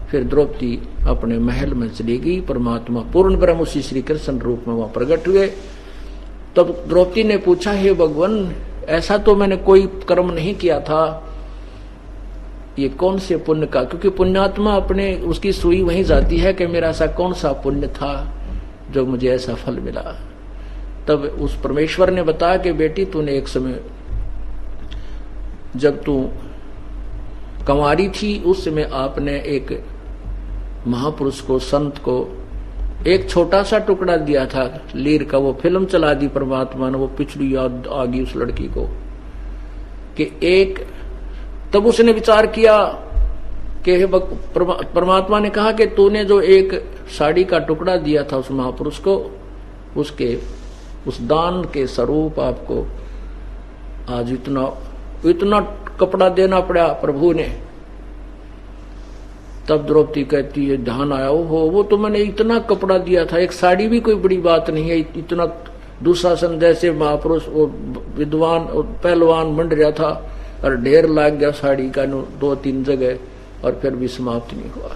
फिर द्रौपदी अपने महल में चली गई। परमात्मा पूर्ण ब्रह्म उसी श्री कृष्ण रूप में वहां प्रकट हुए। तब द्रौपदी ने पूछा, हे भगवान ऐसा तो मैंने कोई कर्म नहीं किया था, ये कौन से पुण्य का? क्योंकि पुण्यात्मा अपने उसकी सुई वहीं जाती है कि मेरा ऐसा कौन सा पुण्य था जो मुझे ऐसा फल मिला। तब उस परमेश्वर ने बताया कि बेटी तूने एक समय जब तू कंवारी थी उस समय आपने एक महापुरुष को, संत को एक छोटा सा टुकड़ा दिया था लीर का। वो फिल्म चला दी परमात्मा ने, वो पिछड़ी याद आ गई उस लड़की को कि एक। तब उसने विचार किया कि परमात्मा ने कहा कि तूने जो एक साड़ी का टुकड़ा दिया था उस महापुरुष को, उसके उस दान के स्वरूप आपको आज इतना कपड़ा देना पड़ा प्रभु ने। तब द्रौपदी कहती है ध्यान आया, हो वो तो मैंने इतना कपड़ा दिया था, एक साड़ी भी कोई बड़ी बात नहीं है, इतना दुशासन जैसे महापुरुष वो विद्वान और पहलवान बन रहा था और ढेर लाग गया साड़ी का 2-3 जगह, और फिर भी समाप्त नहीं हुआ।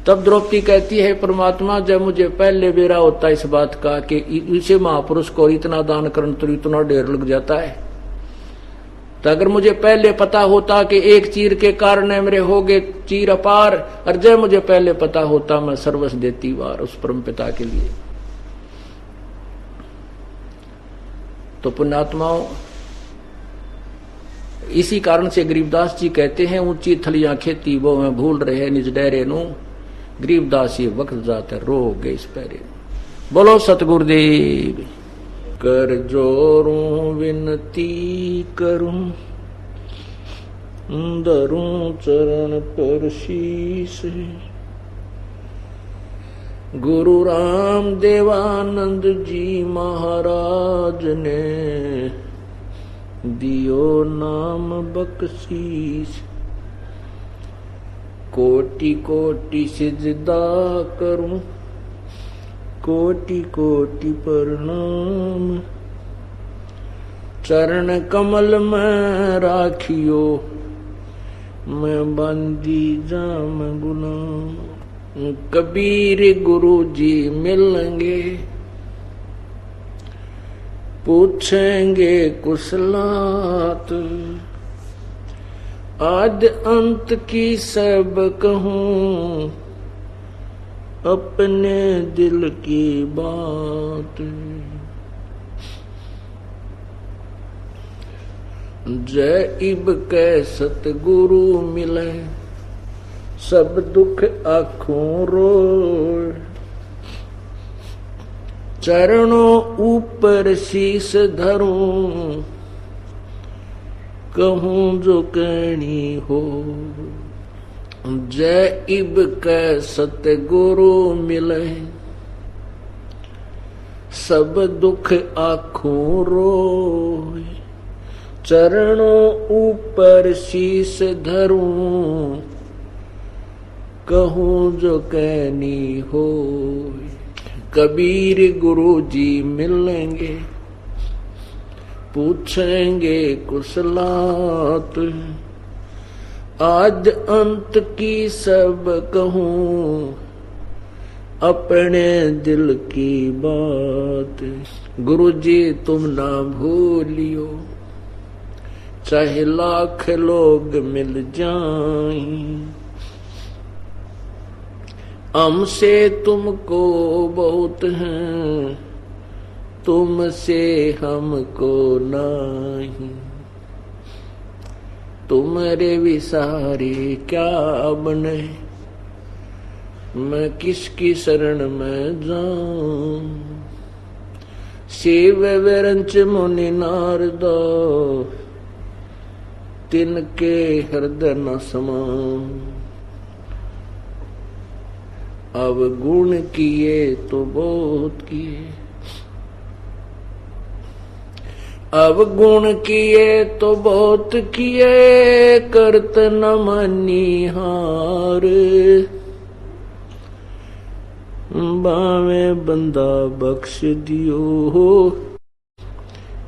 तब द्रौपदी कहती है परमात्मा जब मुझे पहले बेरा होता इस बात का कि इसे महापुरुष को इतना दान करने तो इतना ढेर लग जाता है, तो अगर मुझे पहले पता होता कि एक चीर के कारण मेरे हो गए चीर अपार, और जब मुझे पहले पता होता मैं सर्वस्व देती वार उस परम पिता के लिए। तो पुण्यात्माओं इसी कारण से गरीबदास जी कहते हैं, ऊंची थलियां खेती वो में भूल रहे निज डेरे नु, गरीबदास ये वक्त जाते रो गए इस पैरे। बोलो सतगुरुदेव। कर जोरूं विनती करूं, धरूं चरण पर शीस, गुरु राम देवानंद जी महाराज ने दियो नाम बख्शीस। कोटि कोटि सिजदा करूं, कोटि कोटि प्रणाम, चरण कमल में राखियो, मैं बंदी जाम गुलाम। कबीर गुरु जी मिलेंगे, पूछेंगे कुशलात, आद अंत की सब कहूं, अपने दिल की बात। जय इब के सतगुरु मिले, सब दुख आँखों रोए। चरणों ऊपर शीस धरूं, कहूं जो कहनी हो। जय इब के सतगुरु मिले, सब दुख आँखों रोए। चरणों ऊपर शीस धरूं, कहूं जो कहनी हो। कबीर गुरु जी मिलेंगे, पूछेंगे कुशलात, आद अंत की सब कहूं, अपने दिल की बात। गुरु जी तुम ना भूलियो, चाहे लाख लोग मिल जाएं, हमसे तुमको बहुत हैं, तुमसे हमको नहीं। तुम्हारे विसारे क्या बने, मैं किसकी शरण में जाऊं। शिव विरंच मुनि नारद, तिनके हृदय न समाऊं। अवगुण किए तो बहुत किए, अवगुण किए तो बहुत किए, करत न मनिहार। बावे बंदा बख्श दियो,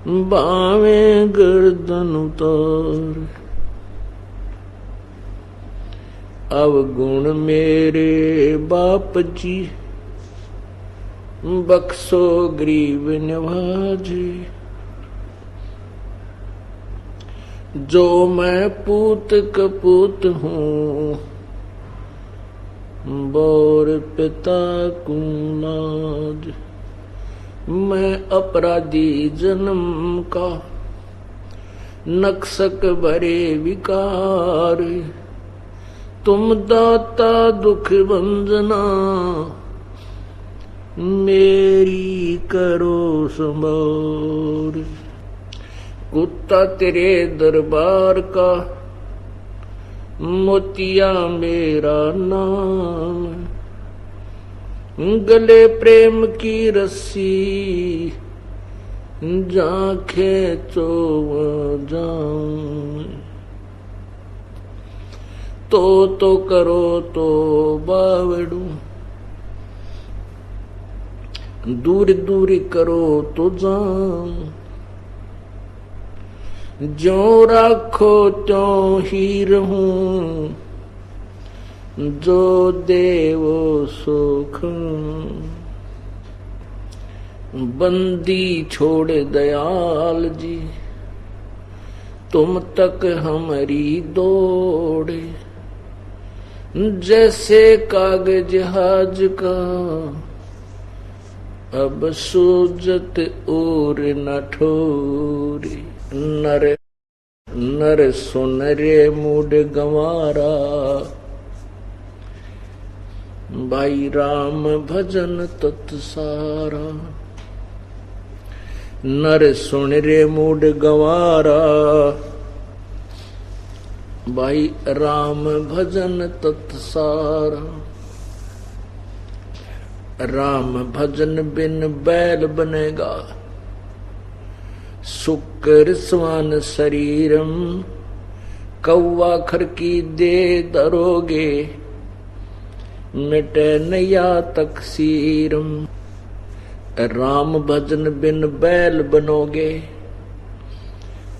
बावे गर्दन उतार। अवगुण मेरे बाप जी, बख्शो गरीब नवाजे। जो मैं पूत कपूत हूँ, बोर पिता को नाज। मैं अपराधी जन्म का, नक्सक भरे विकार। तुम दाता दुख भंजना, मेरी करो संभार। कुत्ता तेरे दरबार का, मोतिया मेरा नाम। गले प्रेम की रस्सी, जा खेचो जाऊं। तो करो तो बावड़ू, दूर दूर करो तो जाऊं। जो राखो त्यों ही रहूं, जो देवो सुख। बंदी छोड़ दयाल जी, तुम तक हमारी दौड़े। जैसे कागज हाज का, अब सूजत और न ठोरे। नर नर सुन रे मूड गंवारा, भाई राम भजन तत्सारा। नर सुन रे मूड गंवारा, भाई राम भजन तत्सारा। राम भजन बिन बैल बनेगा, शुक्र स्वान शरीरम। कौवा खर की दे दरोगे, मिटे नया तकसीरम। राम भजन बिन बैल बनोगे,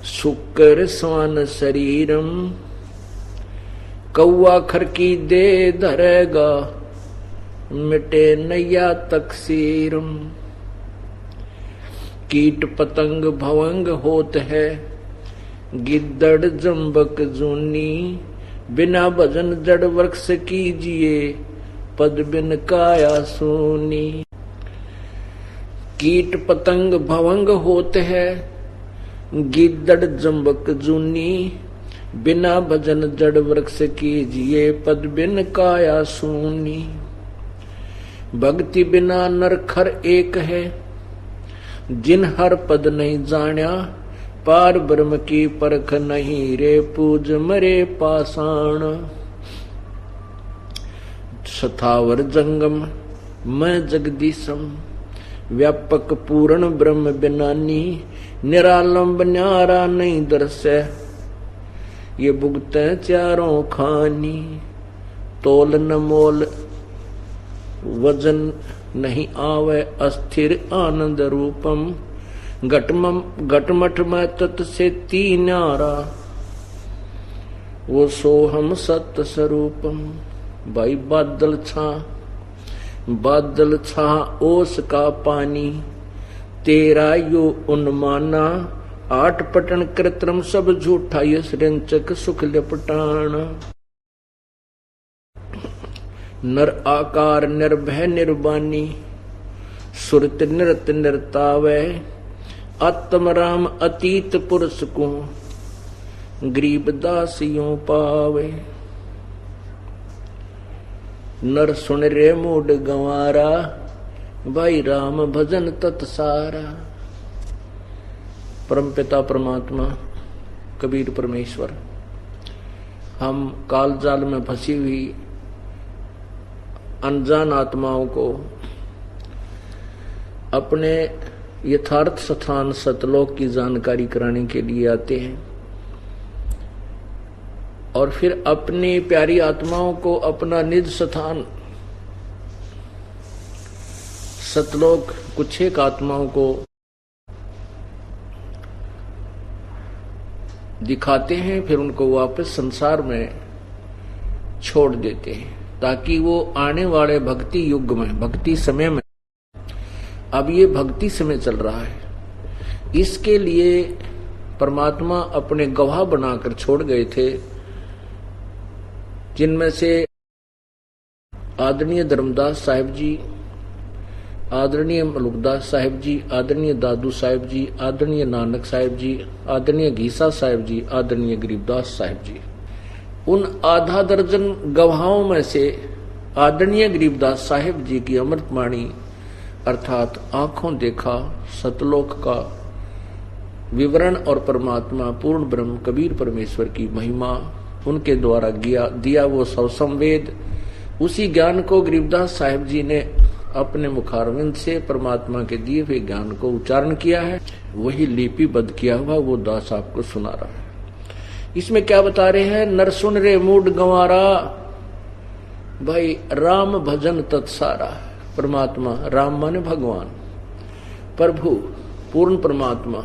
शुक्र स्वान शरीरम। कौवा खर की दे धरेगा, मिटे नया तकसीरम। कीट पतंग भवंग होत है, गिद्दड़ जम्बक जूनी। बिना भजन जड़ वृक्ष कीजिए, पद बिन काया सूनी। कीट पतंग भवंग होत है, गिद्दड़ जम्बक जूनी। बिना भजन जड़ वृक्ष कीजिए, पद बिन काया सूनी। भक्ति बिना नर खर एक है, जिन हर पद नहीं जान्या। पार ब्रह्म की परख नहीं रे, पूज मरे पाषाण। सथावर जंगम मैं जगदीशम, व्यापक पूर्ण ब्रह्म बिनानी। निरालंब न्यारा नहीं दर्शे, ये भुगते चारों खानी। तोल न मोल वजन नहीं आवे, अस्थिर आनंद रूपम। घटमठ में तत् से तीनारा, वो सोहम सत्य स्वरूपम। भाई बादल छा ओस का पानी। तेरा यो उन्माना, आठ पटन कृत्रिम सब झूठा। ये सृंचक सुख लपटाना। नर आकार निर्भय निर्वाणी, सुरत निरत निरतावै। आत्म राम अतीत पुरुष को, गरीब दासियों पावे। नर सुन रे मूड गंवारा, भाई राम भजन तत्सारा। परमपिता परमात्मा कबीर परमेश्वर, हम काल जाल में फंसी हुई अनजान आत्माओं को अपने यथार्थ स्थान सतलोक की जानकारी कराने के लिए आते हैं, और फिर अपनी प्यारी आत्माओं को अपना निज स्थान सतलोक कुछ एक आत्माओं को दिखाते हैं, फिर उनको वापस संसार में छोड़ देते हैं, ताकि वो आने वाले भक्ति युग में, भक्ति समय में, अब ये भक्ति समय चल रहा है, इसके लिए परमात्मा अपने गवाह बनाकर छोड़ गए थे, जिनमें से आदरणीय धर्मदास साहिब जी, आदरणीय मलुकदास साहिब जी, आदरणीय दादू साहिब जी, आदरणीय नानक साहिब जी, आदरणीय घीसा साहिब जी, आदरणीय गरीबदास साहिब जी। उन आधा दर्जन गवाहों में से आदरणीय गरीबदास साहिब जी की अमृतवाणी अर्थात आंखों देखा सतलोक का विवरण और परमात्मा पूर्ण ब्रह्म कबीर परमेश्वर की महिमा उनके द्वारा दिया वो सवसंवेद, उसी ज्ञान को गरीबदास साहिब जी ने अपने मुखारविंद से परमात्मा के दिए हुए ज्ञान को उच्चारण किया है, वही लिपिबद्ध किया हुआ वो दास आपको सुना रहा है। इसमें क्या बता रहे हैं? नर सुन रे मूड गंवारा, भाई राम भजन तत्सारा। परमात्मा, राम माने भगवान, प्रभु पूर्ण परमात्मा,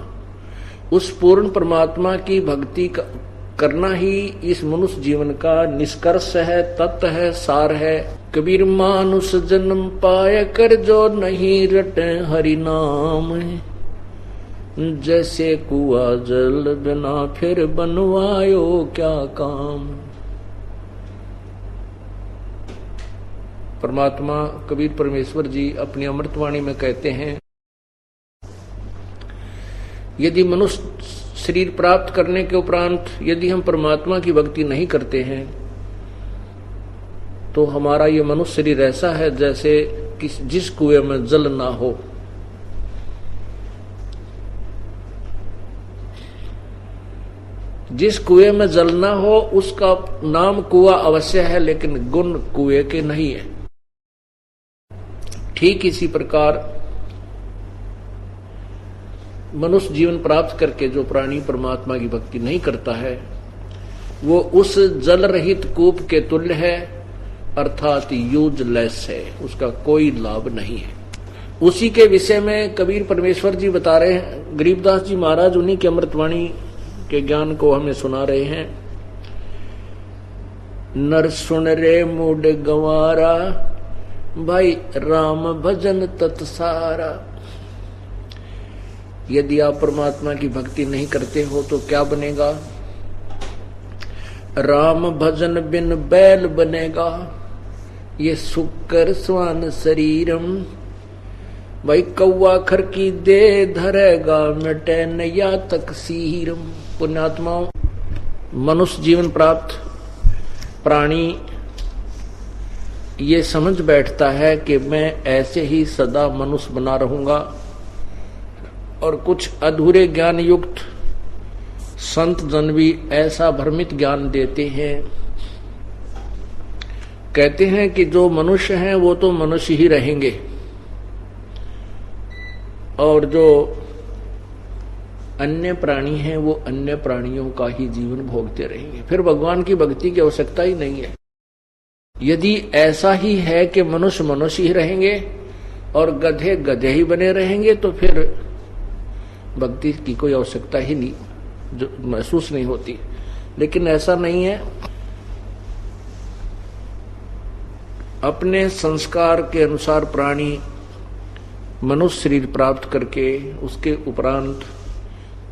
उस पूर्ण परमात्मा की भक्ति करना ही इस मनुष्य जीवन का निष्कर्ष है, तत्व है, सार है। कबीर मानुष जन्म पाय कर जो नहीं रटे हरि नाम, जैसे कुआ जल बिना फिर बनवायो क्या काम। परमात्मा कबीर परमेश्वर जी अपनी अमृतवाणी में कहते हैं, यदि मनुष्य शरीर प्राप्त करने के उपरांत यदि हम परमात्मा की भक्ति नहीं करते हैं तो हमारा ये मनुष्य शरीर ऐसा है जैसे कि जिस कुएं में जल ना हो। जिस कुएं में जल ना हो उसका नाम कुआं अवश्य है, लेकिन गुण कुएं के नहीं है। ठीक इसी प्रकार मनुष्य जीवन प्राप्त करके जो प्राणी परमात्मा की भक्ति नहीं करता है वो उस जल रहित कूप के तुल्य है, अर्थात यूजलेस है, उसका कोई लाभ नहीं है। उसी के विषय में कबीर परमेश्वर जी बता रहे हैं, गरीबदास जी महाराज उन्हीं के अमृतवाणी के ज्ञान को हमें सुना रहे हैं। नर सुन रे मूड गंवारा, भाई राम भजन तत्सारा। यदि आप परमात्मा की भक्ति नहीं करते हो तो क्या बनेगा? राम भजन बिन बैल बनेगा, ये सुकर स्वान शरीरम। भाई कौवा खर की दे धरेगा, मिटे नया तक सीरम। पुण्यात्माओं, मनुष्य जीवन प्राप्त प्राणी ये समझ बैठता है कि मैं ऐसे ही सदा मनुष्य बना रहूंगा, और कुछ अधूरे ज्ञान युक्त संत जन भी ऐसा भ्रमित ज्ञान देते हैं। कहते हैं कि जो मनुष्य हैं वो तो मनुष्य ही रहेंगे और जो अन्य प्राणी हैं वो अन्य प्राणियों का ही जीवन भोगते रहेंगे, फिर भगवान की भक्ति की आवश्यकता ही नहीं है। यदि ऐसा ही है कि मनुष्य मनुष्य ही रहेंगे और गधे गधे ही बने रहेंगे तो फिर भक्ति की कोई आवश्यकता ही नहीं, जो महसूस नहीं होती। लेकिन ऐसा नहीं है। अपने संस्कार के अनुसार प्राणी मनुष्य शरीर प्राप्त करके उसके उपरांत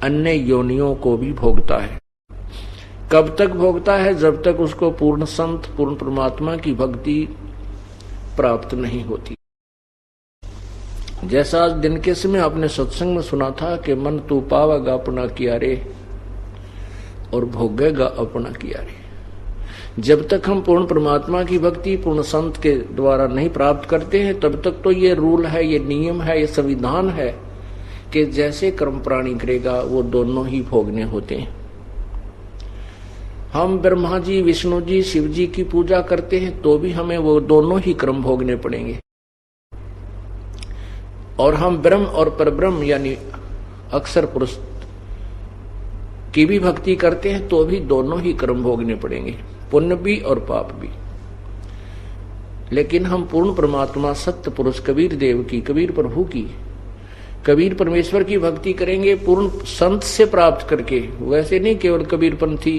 अन्य योनियों को भी भोगता है। कब तक भोगता है? जब तक उसको पूर्ण संत पूर्ण परमात्मा की भक्ति प्राप्त नहीं होती। जैसा आज दिन के समय आपने सत्संग में सुना था कि मन तू पावेगा अपना किया रे और भोगेगा अपना किया रे। जब तक हम पूर्ण परमात्मा की भक्ति पूर्ण संत के द्वारा नहीं प्राप्त करते हैं तब तक तो ये रूल है, ये नियम है, ये संविधान है कि जैसे कर्म प्राणी करेगा वो दोनों ही भोगने होते हैं। हम ब्रह्मा जी, विष्णु जी, शिव जी की पूजा करते हैं तो भी हमें वो दोनों ही कर्म भोगने पड़ेंगे, और हम ब्रह्म और परब्रह्म यानी अक्षर पुरुष की भी भक्ति करते हैं तो भी दोनों ही कर्म भोगने पड़ेंगे, पुण्य भी और पाप भी। लेकिन हम पूर्ण परमात्मा सत्य पुरुष कबीर देव की, कबीर प्रभु की, कबीर परमेश्वर की भक्ति करेंगे पूर्ण संत से प्राप्त करके। वैसे नहीं केवल कबीर पंथी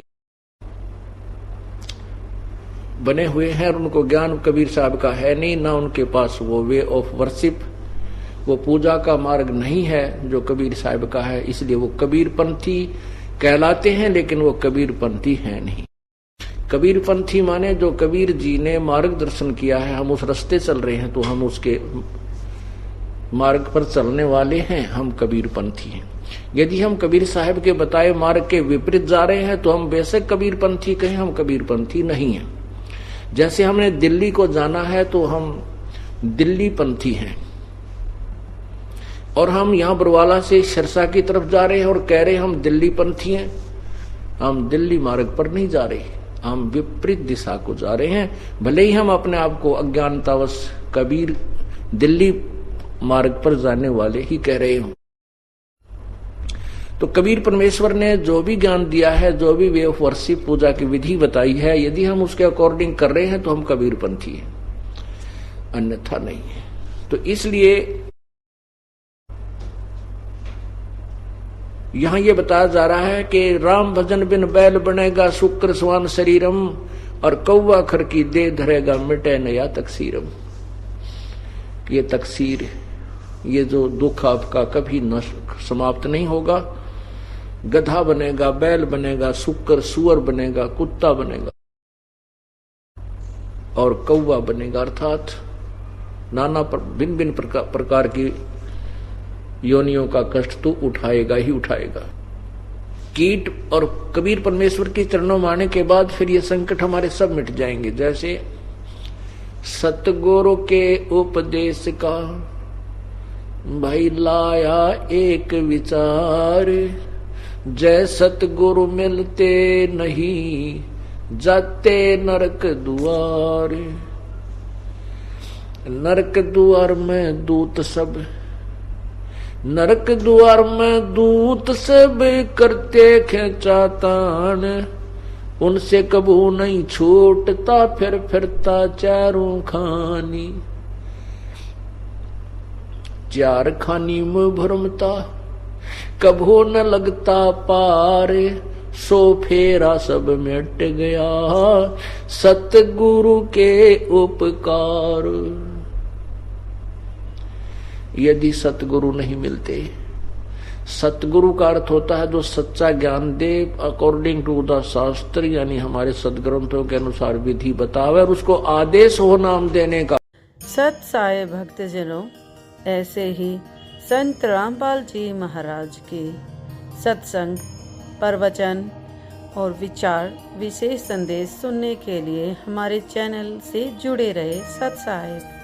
बने हुए हैं और उनको ज्ञान कबीर साहब का है नहीं, ना उनके पास वो वे ऑफ वर्शिप, वो पूजा का मार्ग नहीं है जो कबीर साहब का है, इसलिए वो कबीर पंथी कहलाते हैं, लेकिन वो कबीर पंथी है नहीं। कबीर पंथी माने जो कबीर जी ने मार्गदर्शन किया है, हम उस रास्ते चल रहे हैं तो हम उसके मार्ग पर चलने वाले हैं, हम कबीर पंथी हैं। यदि हम कबीर साहब के बताए मार्ग के विपरीत जा रहे हैं तो हम बेशक कबीर पंथी कहें, हम कबीर पंथी नहीं हैं। जैसे हमने दिल्ली को जाना है तो हम दिल्ली पंथी हैं, और हम यहां बरवाला से सिरसा की तरफ जा रहे हैं और कह रहे हैं हम दिल्ली पंथी हैं। हम दिल्ली मार्ग पर नहीं जा रहे, हम विपरीत दिशा को जा रहे हैं। भले ही हम अपने आप को अज्ञानतावश कबीर दिल्ली मार्ग पर जाने वाले ही कह रहे हो। तो कबीर परमेश्वर ने जो भी ज्ञान दिया है, जो भी वे ऑफ वर्शिप पूजा की विधि बताई है, यदि हम उसके अकॉर्डिंग कर रहे हैं तो हम कबीर पंथी हैं, अन्यथा नहीं है। तो इसलिए यहां ये बताया जा रहा है कि राम भजन बिन बैल बनेगा शुक्र स्वान शरीरम, और कौवा खर की दे धरेगा मिटे नया तकसीरम। ये तकसीर, ये जो दुख आपका कभी समाप्त नहीं होगा। गधा बनेगा, बैल बनेगा, शुक्र सुअर बनेगा, कुत्ता बनेगा और कौवा बनेगा, अर्थात नाना भिन्न भिन्न प्रकार की योनियों का कष्ट तू उठाएगा ही उठाएगा। कीट और कबीर परमेश्वर के चरणों में आने के बाद फिर ये संकट हमारे सब मिट जाएंगे। जैसे सतगुरु के उपदेश का भाई लाया एक विचार, जय सतगुरु मिलते नहीं जाते नरक द्वार। नरक द्वार में दूत सब, नरक द्वार में दूत सब करते खेचातान, उनसे कबू नहीं छूटता फिर फिरता चारों खानी। चार खानी में भरमता कबू न लगता पार, सो फेरा सब मिट गया सतगुरु के उपकार। यदि सतगुरु नहीं मिलते, सतगुरु का अर्थ होता है जो सच्चा ज्ञान दे अकॉर्डिंग टू द शास्त्र, यानी हमारे सदग्रंथों के अनुसार विधि बतावे और उसको आदेश हो नाम देने का। सत साई भक्तजनों, ऐसे ही संत रामपाल जी महाराज के सत्संग, प्रवचन और विचार विशेष संदेश सुनने के लिए हमारे चैनल से जुड़े रहे। सत साई।